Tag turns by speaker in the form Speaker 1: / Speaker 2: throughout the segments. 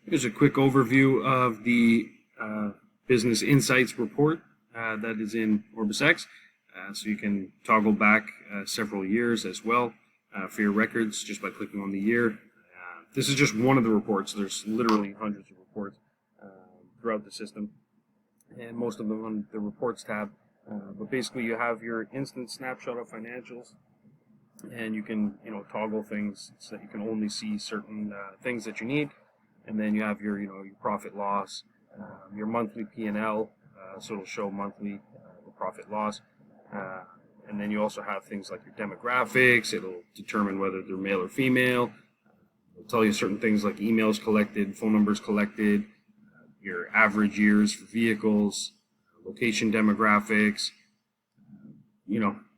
Speaker 1: Here's a quick overview of the Business Insights report that is in OrbisX. So you can toggle back several years as well for your records just by clicking on the year. This is just one of the reports. There's literally hundreds of reports throughout the system, and most of them on the Reports tab. But basically, you have your instant snapshot of financials, and you can toggle things so that you can only see certain things that you need. And then you have your your profit loss, your monthly P&L, so it'll show monthly the profit loss. And then you also have things like your demographics. It'll determine whether they're male or female. It'll tell you certain things like emails collected, phone numbers collected, your average years for vehicles, location demographics,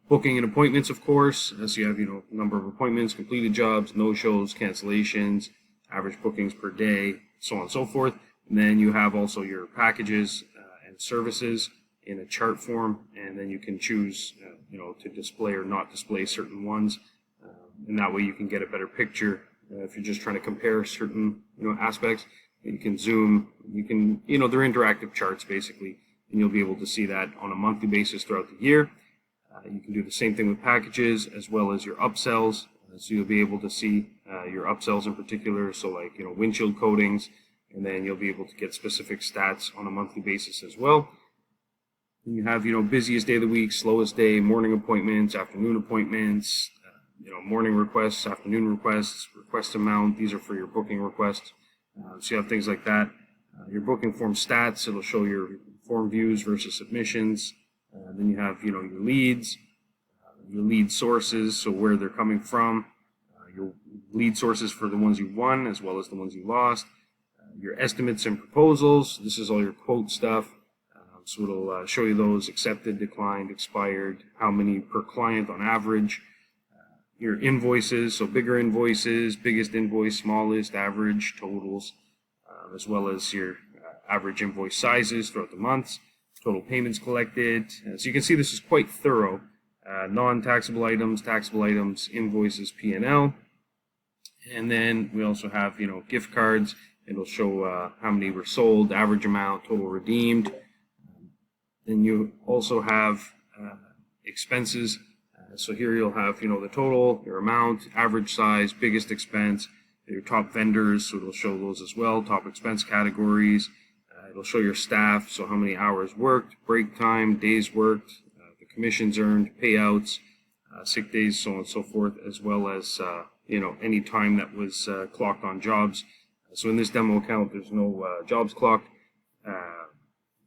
Speaker 1: booking and appointments, of course. So you have, number of appointments, completed jobs, no-shows, cancellations, average bookings per day, so on and so forth. And then you have also your packages and services in a chart form, and then you can choose, to display or not display certain ones. And that way you can get a better picture if you're just trying to compare certain, aspects. You can zoom, they're interactive charts basically, and you'll be able to see that on a monthly basis throughout the year. You can do the same thing with packages as well as your upsells. So you'll be able to see your upsells in particular, so like windshield coatings, and then you'll be able to get specific stats on a monthly basis as well. And you have busiest day of the week, slowest day, morning appointments, afternoon appointments, morning requests, afternoon requests, request amount. These are for your booking requests. So you have things like that. Your booking form stats, it'll show your form views versus submissions. Then you have your leads, your lead sources, so where they're coming from, your lead sources for the ones you won as well as the ones you lost, your estimates and proposals. This is all your quote stuff. So it'll show you those accepted, declined, expired, how many per client on average. Your invoices, so bigger invoices, biggest invoice, smallest, average, totals, as well as your average invoice sizes throughout the months, total payments collected. So you can see this is quite thorough. Non-taxable items, taxable items, invoices, P&L. And then we also have, gift cards. It'll show how many were sold, average amount, total redeemed. Then you also have expenses. So here you'll have, the total, your amount, average size, biggest expense, your top vendors, so it'll show those as well, top expense categories. It'll show your staff, so how many hours worked, break time, days worked, the commissions earned, payouts, sick days, so on and so forth, as well as, any time that was clocked on jobs. So in this demo account, there's no jobs clocked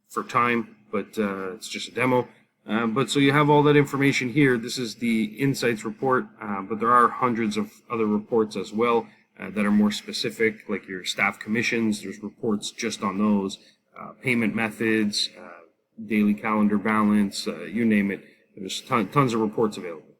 Speaker 1: for time, but it's just a demo. But so you have all that information here. This is the Insights report, but there are hundreds of other reports as well that are more specific, like your staff commissions. There's reports just on those, payment methods, daily calendar balance, you name it. There's tons of reports available.